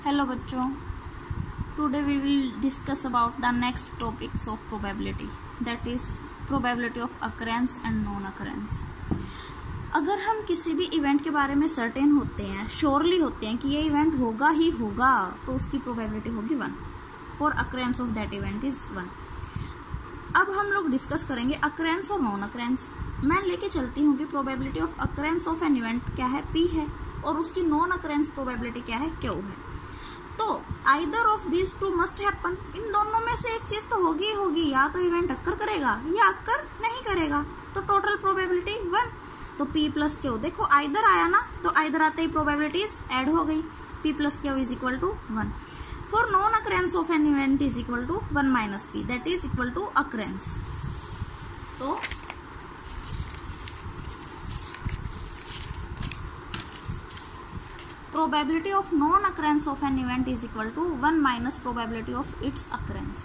Hello बच्चों, today we will discuss about the next topics of probability, that is probability of occurrence and non occurrence. अगर हम किसी भी event के बारे में सर्टेन होते हैं, श्योरली होते हैं कि ये इवेंट होगा ही होगा, तो उसकी प्रोबेबिलिटी होगी 1. For occurrence of that event is 1. अब हम लोग डिस्कस करेंगे अक्रेंस और नॉन अक्रेंस. मैं लेके चलती हूँ कि probability of occurrences of an event क्या है, P है, और उसकी नॉन अक्रेंस प्रोबेबिलिटी क्या है, Q है. तो either of this two must happen, इन दोनों में से एक चीज तो होगी ही होगी, या तो इवेंट अक्कर करेगा या अक्कर नहीं करेगा. तो टोटल प्रोबेबिलिटी 1. तो P प्लस Q, देखो आइदर आया ना, तो आइदर आते ही प्रोबेबिलिटीज ऐड हो गई. P plus Q is equal to 1. For non occurrence of an event is equal to 1 minus P, that is equal to occurrence. तो probability of non occurrence of an event is equal to 1 minus probability of its occurrence.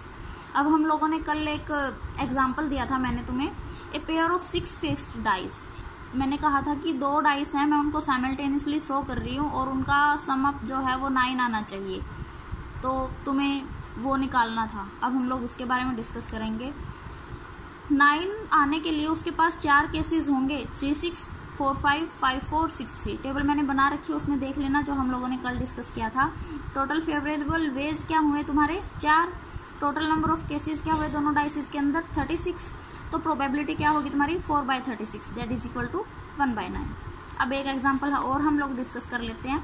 अब हम लोगों ने कल एक example दिया था, मैंने तुम्हें a pair of 6 fixed dice. मैंने कहा था कि 2 डाइस हैं, मैं उनको साइमल्टेनियसली थ्रो कर रही हूँ और उनका सम अप जो है वो 9 आना चाहिए, तो तुम्हें वो निकालना था. अब हम लोग उसके बारे में डिस्कस करेंगे. 9 आने के लिए उसके पास 4 केसेस होंगे, 3 6 4 5 5 4 6 3. टेबल मैंने बना रखी है, उसमें देख लेना जो हम लोगों ने कल डिस्कस किया था. टोटल फेवरेबल वेज क्या हुए तुम्हारे 4. टोटल नंबर ऑफ केसेस क्या हुए दोनों डाइसेस के अंदर 36. तो प्रोबेबिलिटी क्या होगी तुम्हारी 4/36, दैट इज इक्वल टू 1/9. अब एक एग्जांपल और हम लोग डिस्कस कर लेते हैं.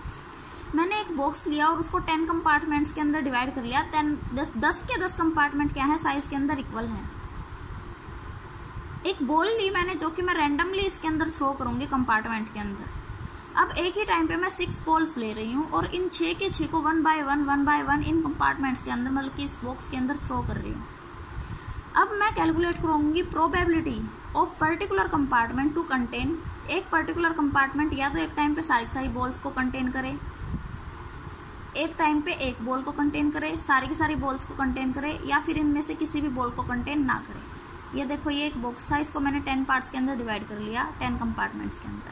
मैंने एक बॉक्स लिया और उसको 10 कंपार्टमेंट्स के अंदर डिवाइड कर लिया. 10 के 10 कंपार्टमेंट क्या है, साइज के अंदर इक्वल है. एक बॉल ली मैंने, जो कि मैं रैंडमली इसके अंदर थ्रो करूंगी कंपार्टमेंट के अंदर. अब एक ही टाइम पे मैं 6 बॉल्स ले रही हूँ और इन 6 के 6 को 1 बाय 1 इन कंपार्टमेंट्स के अंदर, मतलब कि इस बॉक्स के अंदर थ्रो कर रही हूँ. अब मैं कैलकुलेट करूंगी probability of particular compartment to contain. एक पर्टिकुलर कंपार्टमेंट या तो एक टाइम पे सारी बॉल्स को कंटेन करे, एक टाइम पे एक बॉल को कंटेन करे, सारी की सारी बॉल्स को कंटेन करे, या फिर इनमें से किसी भी बॉल को कंटेन ना करे. ये देखो, ये एक बॉक्स था, इसको मैंने 10 पार्ट्स के अंदर डिवाइड कर लिया, 10 कंपार्टमेंट्स के अंदर.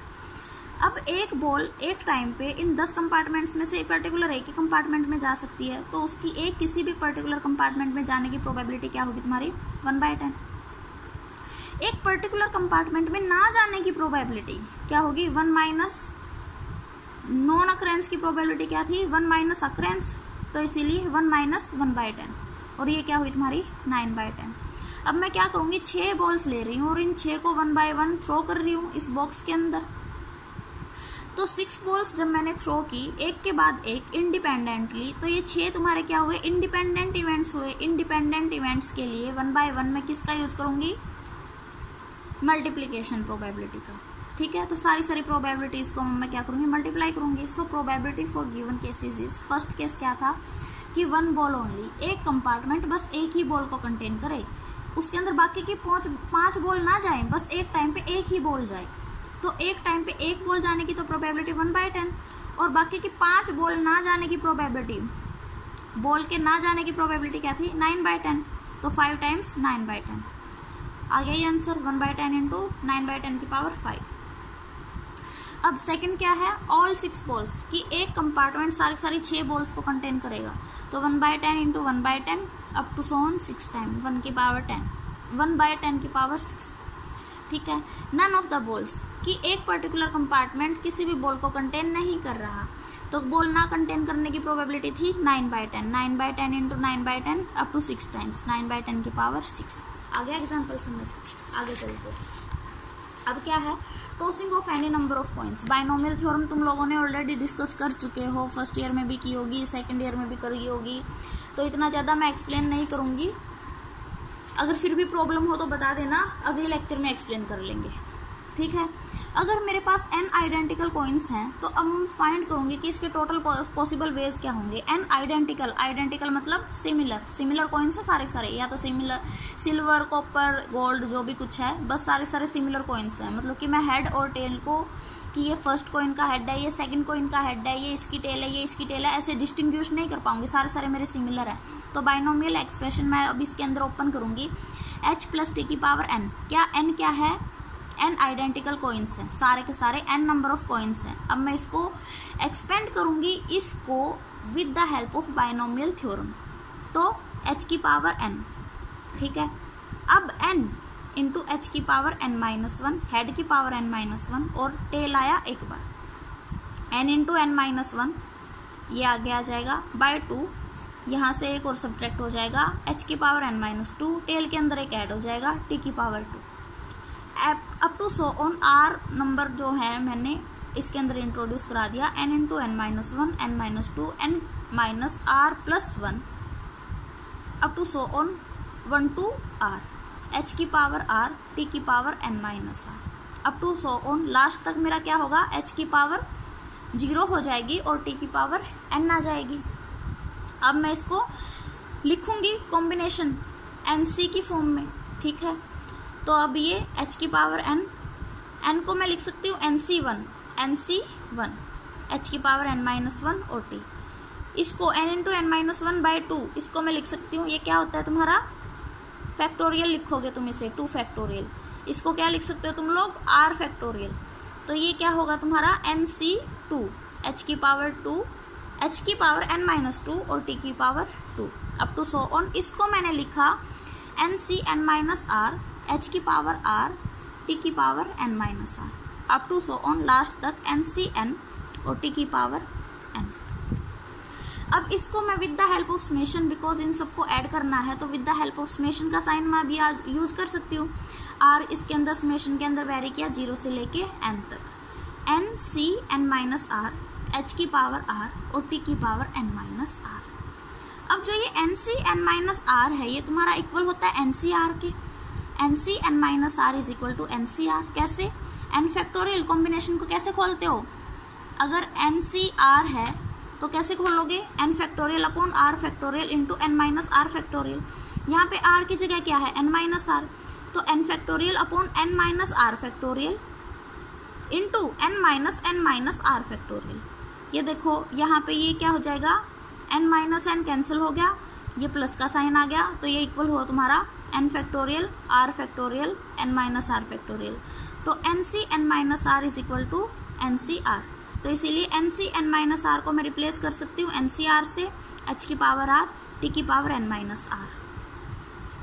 अब एक बॉल एक टाइम पे इन 10 कंपार्टमेंट्स में से एक पर्टिकुलर एक ही कंपार्टमेंट में जा सकती है, तो उसकी एक किसी भी पर्टिकुलर कंपार्टमेंट में जाने की प्रोबेबिलिटी क्या होगी तुम्हारी 1/10. एक पर्टिकुलर कंपार्टमेंट में ना जाने की प्रोबेबिलिटी क्या होगी 1 माइनस नॉन अक्रेंस की प्रोबेबिलिटी क्या थी 1 माइनस अक्रेंस, तो इसीलिए 1 माइनस 1/10, और ये क्या हुई तुम्हारी 9/10. अब मैं क्या करूंगी, 6 बॉल्स ले रही हूँ और इन 6 को 1 बाय 1 थ्रो कर रही हूँ इस बॉक्स के अंदर. तो 6 बॉल्स जब मैंने थ्रो की एक के बाद एक इंडिपेंडेंटली, तो ये 6 तुम्हारे क्या हुए, इंडिपेंडेंट इवेंट्स हुए. इंडिपेंडेंट इवेंट्स के लिए 1 बाय 1 मैं किसका यूज करूंगी, मल्टीप्लीकेशन प्रोबेबिलिटी का. ठीक है, तो सारी प्रोबेबिलिटीज को मैं क्या करूंगी, मल्टीप्लाई करूंगी. So probability for given cases is, first case क्या था कि 1 बॉल ओनली, एक कंपार्टमेंट बस एक ही बॉल को कंटेन करे, उसके अंदर बाकी की 5 बॉल ना जाए, बस एक टाइम पे एक ही बॉल जाए. तो एक टाइम पे एक बॉल जाने की तो प्रोबेबिलिटी 1/10, और बाकी की 5 बॉल ना जाने की प्रोबेबिलिटी, बॉल के ना जाने की प्रोबेबिलिटी क्या थी 9/10. तो 5 टाइम्स 9/10 आ गया ये आंसर, 1/10 इंटू 9/10 की पावर 5. अब सेकंड क्या है, ऑल 6 बॉल्स की एक कंपार्टमेंट सारी 6 बॉल्स को कंटेन करेगा, तो 1/10 into 1/10 up to so on 6 time 1 की पावर 10, 1/10 की पावर 6. ठीक है, नन ऑफ द बॉल्स कि एक पर्टिकुलर कंपार्टमेंट किसी भी बॉल को कंटेन नहीं कर रहा, तो बॉल ना कंटेन करने की प्रोबेबिलिटी थी 9/10, 9/10 इंटू 9/10 अप टू 6 टाइम्स 9/10 की पावर 6. आगे एग्जाम्पल समझ, आगे चलते. अब क्या है, tossing of any number of coins. Binomial theorem तुम लोगों ने ऑलरेडी डिस्कस कर चुके हो, फर्स्ट ईयर में भी की होगी, सेकंड ईयर में भी करी होगी, तो इतना ज़्यादा मैं एक्सप्लेन नहीं करूंगी. अगर फिर भी प्रॉब्लम हो तो बता देना, अगले लेक्चर में एक्सप्लेन कर लेंगे. ठीक है, अगर मेरे पास n आइडेंटिकल कॉइन्स हैं, तो अब मैं फाइंड करूंगी कि इसके टोटल पॉसिबल वेज क्या होंगे. n आइडेंटिकल मतलब सिमिलर कॉइन्स है सारे, या तो सिल्वर कॉपर गोल्ड जो भी कुछ है, बस सारे सिमिलर कॉइन्स हैं. मतलब कि मैं हेड और टेल को, कि ये फर्स्ट कॉइन का हेड है, ये सेकंड कॉइन का हेड है, ये इसकी टेल है, ये इसकी टेल है, ऐसे डिस्टिंग्विश नहीं कर पाऊंगी, सारे मेरे सिमिलर है. तो बाइनोमियल एक्सप्रेशन मैं अब इसके अंदर ओपन करूंगी, h प्लस टी की पावर n. क्या n क्या है, n आइडेंटिकल कॉइन्स हैं, सारे के सारे n नंबर ऑफ कॉइन्स हैं। अब मैं इसको एक्सपेंड करूंगी इसको with the help of binomial theorem, तो h की पावर n, ठीक है। अब n इंटू h की पावर n-1, हेड की पावर n-1 और टेल आया एक बार, n इंटू n-1 ये आगे आ जाएगा बाय 2, यहाँ से एक और सब्ट्रैक्ट हो जाएगा, h की पावर n-2, टेल के अंदर एक ऐड हो जाएगा t की power 2, up to so on r number जो है मैंने इसके अंदर इंट्रोड्यूस करा दिया, n into n-1, n-2, n minus r plus 1 up to so on 1 to r, h की पावर r, t की power n-r up to so on last तक मेरा क्या होगा, h की पावर 0 हो जाएगी और t की पावर n आ जाएगी। अब मैं इसको लिखूंगी कॉम्बिनेशन nc की फॉर्म में, ठीक है। तो अब ये h की पावर n को मैं लिख सकती हूँ nc1, h की पावर n-1 और t, इसको n इंटू n-1 बाय 2 इसको मैं लिख सकती हूँ, ये क्या होता है तुम्हारा फैक्टोरियल लिखोगे तुम इसे 2 फैक्टोरियल, इसको क्या लिख सकते हो तुम लोग r फैक्टोरियल, तो ये क्या होगा तुम्हारा nc2, h की पावर 2, h की पावर n-2 और t की power 2 up to so on, इसको मैंने लिखा nc(n-r), h की पावर r, t की power n-r up to so on last तक ncn और t की पावर n। अब इसको मैं with the help of summation, because इन सबको ऐड करना है तो with the help of summation का साइन मैं भी आज यूज कर सकती हूँ। r इसके अंदर समेशन के अंदर वेरी किया 0 से लेके n तक, nc(n-r), h की पावर r और t की पावर n-r। अब जो ये nc(n-r) है ये तुम्हारा इक्वल होता है ncr के, nc(n-r) is equal to ncr। कैसे, n फैक्टोरियल कॉम्बिनेशन को कैसे खोलते हो, अगर ncr है तो कैसे खोलोगे, n factorial upon r factorial into n-r factorial, यहाँ पे r की जगह क्या है n-r, तो n factorial upon n-r factorial into n-r factorial. ये देखो यहाँ पे ये क्या हो जाएगा, n-n कैंसिल हो गया, ये प्लस का साइन आ गया, तो ये इक्वल हुआ तुम्हारा n factorial r factorial n-r factorial, तो nc(n-r) is equal to ncr, तो इसीलिए nc(n-r) को मैं रिप्लेस कर सकती हूँ ncr से, h की पावर r, t की पावर n-r,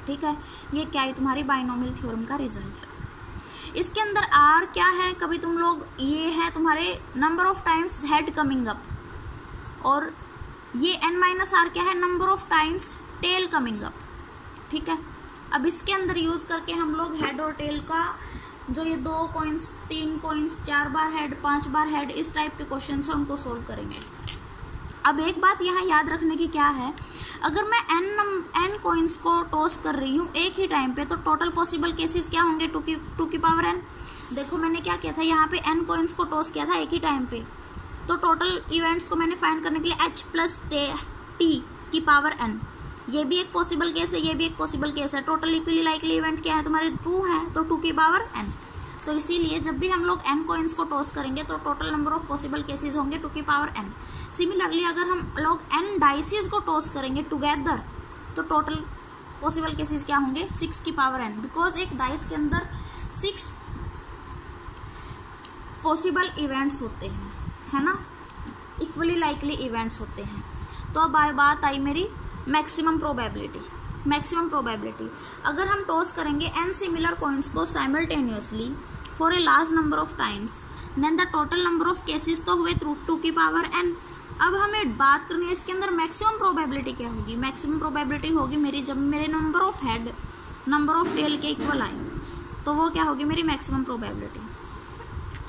ठीक है। ये क्या है तुम्हारी बाइनोमियल थ्योरम का रिजल्ट। इसके अंदर r क्या है, कभी तुम लोग ये है तुम्हारे number of times head coming up, और ये n-r क्या है, number of times tail coming up, ठीक है। अब इसके अंदर यूज करके हम लोग हेड और टेल का जो ये 2 कॉइन्स, 3 कॉइन्स, 4 बार हेड, 5 बार हेड, इस टाइप के क्वेश्चन है उनको सोल्व करेंगे। अब एक बात यहाँ याद रखने की क्या है, अगर मैं n कॉइन्स को टॉस कर रही हूँ एक ही टाइम पे तो टोटल पॉसिबल केसेस क्या होंगे, 2 की पावर n। देखो मैंने क्या किया था, यहाँ पे n कॉइन्स को टॉस किया था एक ही टाइम पे, तो टोटल इवेंट्स को मैंने फाइंड करने के लिए h प्लस t की पावर n, ये भी एक पॉसिबल केस है, ये भी एक पॉसिबल केस है। टोटल इक्वली लाइकली इवेंट क्या है तुम्हारे 2 है, तो 2 की पावर n, तो इसीलिए जब भी हम लोग n कॉइन्स को टॉस करेंगे तो total number of possible cases होंगे 2 की पावर n। सिमिलरली अगर हम लोग n डाइसेस को टॉस करेंगे टुगेदर तो टोटल पॉसिबल केसेस क्या होंगे, 6 की पावर n, बिकॉज एक डाइस के अंदर 6 पॉसिबल इवेंट्स होते हैं, है ना, इक्वली लाइकली इवेंट्स होते हैं। तो अब बात आई मेरी मैक्सिमम प्रोबेबिलिटी। मैक्सिमम प्रोबेबिलिटी अगर हम टॉस करेंगे n सिमिलर कॉइन्स को simultaneously for a large number of times, then the total number of cases तो हुए 2 की पावर n। अब हमें बात करनी है इसके अंदर मैक्सिमम प्रोबेबिलिटी क्या होगी। मैक्सिमम प्रोबेबिलिटी होगी मेरी जब मेरे number of head number of tail के इक्वल आए, तो वो क्या होगी मेरी मैक्सिमम प्रोबेबिलिटी।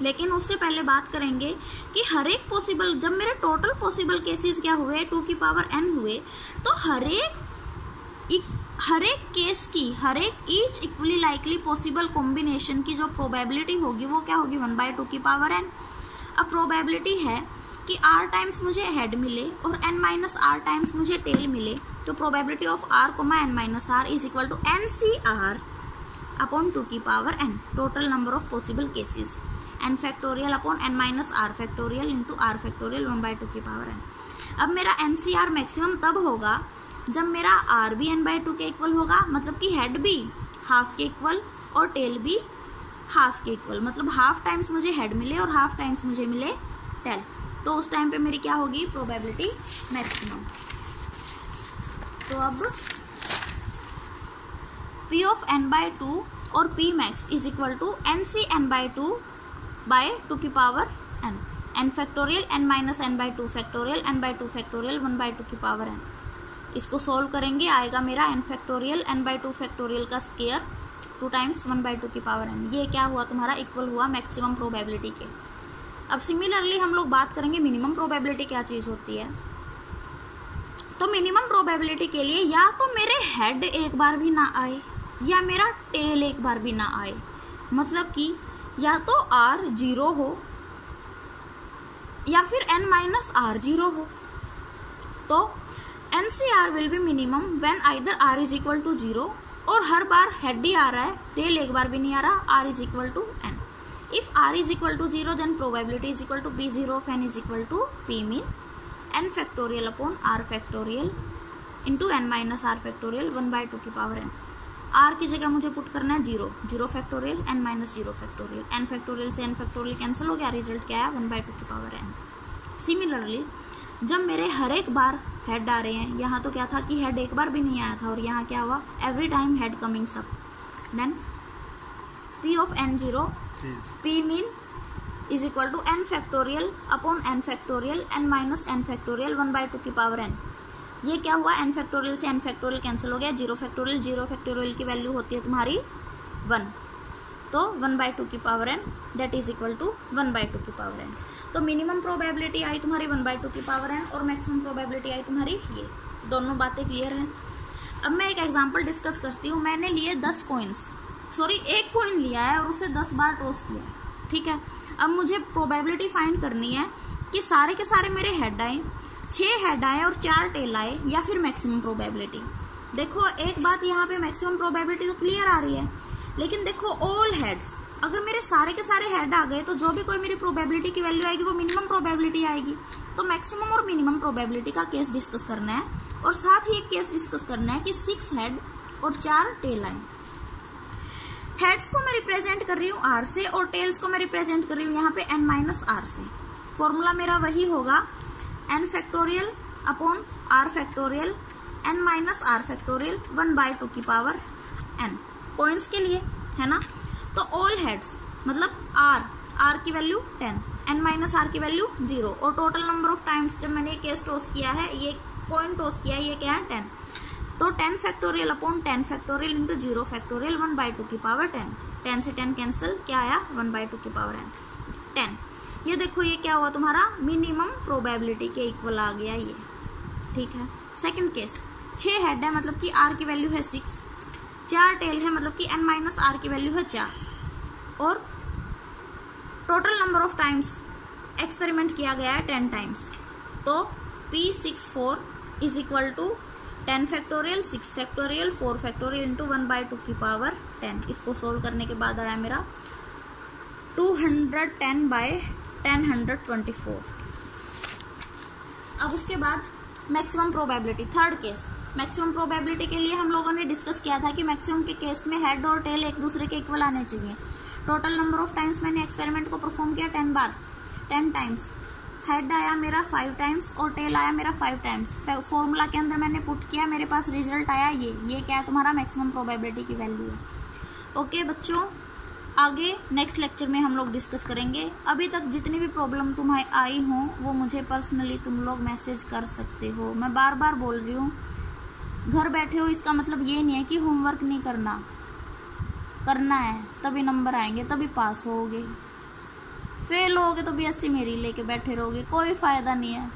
लेकिन उससे पहले बात करेंगे कि हर एक पॉसिबल, जब मेरे टोटल पॉसिबल केसेस क्या हुए 2 की पावर n हुए, तो हर एक केस की, हर एक each equally likely possible combination की जो प्रोबेबिलिटी होगी वो क्या होगी 1/2 की पावर n। अब प्रोबेबिलिटी है कि r टाइम्स मुझे हेड मिले और n-r टाइम्स मुझे टेल मिले, तो probability of r, n-r is equal to ncr upon 2 की power n, total number of possible cases, n factorial upon n-r factorial into r factorial 1/2 की पावर n। अब मेरा ncr मैक्सिमम तब होगा जब मेरा r भी n/2 के इक्वल होगा, मतलब कि हेड भी हाफ के इक्वल और टेल भी हाफ के इक्वल, मतलब हाफ टाइम्स मुझे हेड मिले और हाफ टाइम्स मुझे मिले टेल, तो उस टाइम पे मेरी क्या होगी, प्रोबेबिलिटी मैक्सिमम। तो अब P ऑफ n/2 और P max is equal to NC n/2 by 2 की power n, n factorial n minus n/2 factorial n/2 factorial 1/2 की पावर n। इसको सोल्व करेंगे, आएगा मेरा n फैक्टोरियल n/2 फैक्टोरियल का स्क्वायर 2 टाइम्स 1/2 की पावर n। ये क्या हुआ तुम्हारा, इक्वल हुआ मैक्सिमम प्रोबेबिलिटी के। अब सिमिलरली हम लोग बात करेंगे मिनिमम प्रोबेबिलिटी क्या चीज होती है। तो मिनिमम प्रोबेबिलिटी के लिए या तो मेरे हेड एक बार भी ना आए या मेरा टेल एक बार भी ना आए, मतलब कि या तो r 0 हो या फिर n माइनस r 0 हो। तो NCR will be minimum when either r is equal to 0, और हर बार हेड ही आ रहा है, टेल एक बार भी नहीं आ रहा, r is equal to n। If r is equal to 0, then probability is equal to P0 of n is equal to P mean n factorial upon r factorial into n minus r factorial 1/2 की power n। r की जगह मुझे put करना है 0, 0 factorial n minus 0 factorial, n factorial से n factorial cancel हो गया, result क्या है 1/2 की पावर n। सिमिलरली जब मेरे हर एक बार हेड आ रहे हैं, यहाँ तो क्या था कि हेड एक बार भी नहीं आया था, और यहाँ क्या हुआ, एवरी टाइम हेड कमिंग सब, then P of n0 P mean is equal to n factorial upon n factorial n minus n factorial 1/2 की पावर n। ये क्या हुआ, n फैक्टोरियल से n फैक्टोरियल कैंसिल हो गया, 0 फैक्टोरियल की वैल्यू होती है तुम्हारी 1, तो 1/2 की power n that is equal to 1/2 की पावर n। तो मिनिमम प्रोबेबिलिटी आई तुम्हारी 1/2 की पावर n और मैक्सिमम प्रोबेबिलिटी आई तुम्हारी ये, दोनों बातें क्लियर हैं। अब मैं एक एग्जाम्पल डिस्कस करती हूँ। मैंने लिए 10 कॉइन्स, सॉरी 1 कॉइन लिया है और उसे 10 बार टॉस किया है, ठीक है। अब मुझे प्रोबेबिलिटी फाइंड करनी है कि सारे के सारे मेरे हेड आए, 6 हेड आए और 4 टेल आए, या फिर मैक्सिमम प्रोबेबिलिटी। देखो एक बात, यहाँ पे मैक्सिमम प्रोबेबिलिटी तो क्लियर आ रही है, लेकिन देखो ऑल हेड्स, अगर मेरे सारे के सारे हेड आ गए तो जो भी कोई मेरी प्रोबेबिलिटी की वैल्यू आएगी वो मिनिमम प्रोबेबिलिटी आएगी। तो मैक्सिमम और मिनिमम प्रोबेबिलिटी का केस डिस्कस करना है, और साथ ही एक केस डिस्कस करना है कि 6 हेड और 4 टेल आए। हेड्स को मैं रिप्रेजेंट कर रही हूँ r से, और टेल्स को मैं रिप्रेजेंट कर रही हूँ यहाँ पे n माइनस r से। फॉर्मूला मेरा वही होगा n factorial upon r factorial n minus r factorial 1/2 की पावर n, पॉइंट्स के लिए है ना। तो ऑल हेड्स मतलब r की वैल्यू 10, n माइनस r की वैल्यू 0, और टोटल नंबर ऑफ टाइम्स जब मैंने ये केस टॉस किया है, ये कॉइन टॉस किया है, ये क्या है 10, तो 10 factorial upon 10 factorial into 0 factorial 1/2 की पावर 10, 10 से 10 कैंसिल, क्या आया 1/2 की पावर n 10। ये देखो ये क्या हुआ तुम्हारा, मिनिमम प्रोबेबिलिटी के इक्वल आ गया ये, ठीक है। सेकंड केस, 6 हेड है मतलब कि r की वैल्यू है 6, 4 टेल है मतलब कि n माइनस r की वैल्यू है 4, और total number of times experiment किया गया है 10 टाइम्स। तो P64 is equal to 10 factorial 6 factorial 4 factorial into 1/2 की पावर 10। इसको सोल्व करने के बाद आया मेरा 210 बाय 1024। अब उसके बाद maximum probability, third case. Maximum probability के लिए हम लोगों ने डिस्कस किया था कि मैक्सिमम के केस में हेड और टेल एक दूसरे के इक्वल आने चाहिए। टोटल नंबर ऑफ टाइम्स मैंने एक्सपेरिमेंट को परफॉर्म किया 10 बार, 10 टाइम्स। हेड आया मेरा 5 टाइम्स और टेल आया मेरा 5 टाइम्स। फॉर्मूला के अंदर मैंने पुट किया, मेरे पास रिजल्ट आया ये क्या है तुम्हारा मैक्सिमम प्रोबेबिलिटी की वैल्यू है। ओके बच्चों, आगे नेक्स्ट लेक्चर में हम लोग डिस्कस करेंगे। अभी तक जितनी भी प्रॉब्लम तुम्हें आई हो वो मुझे पर्सनली तुम लोग मैसेज कर सकते हो। मैं बार बार बोल रही हूँ, घर बैठे हो इसका मतलब ये नहीं है कि होमवर्क नहीं करना, करना है, तभी नंबर आएंगे, तभी पास होगे। फेल होगे तो BSc मेरी लेके बैठे रहोगे, कोई फायदा नहीं है।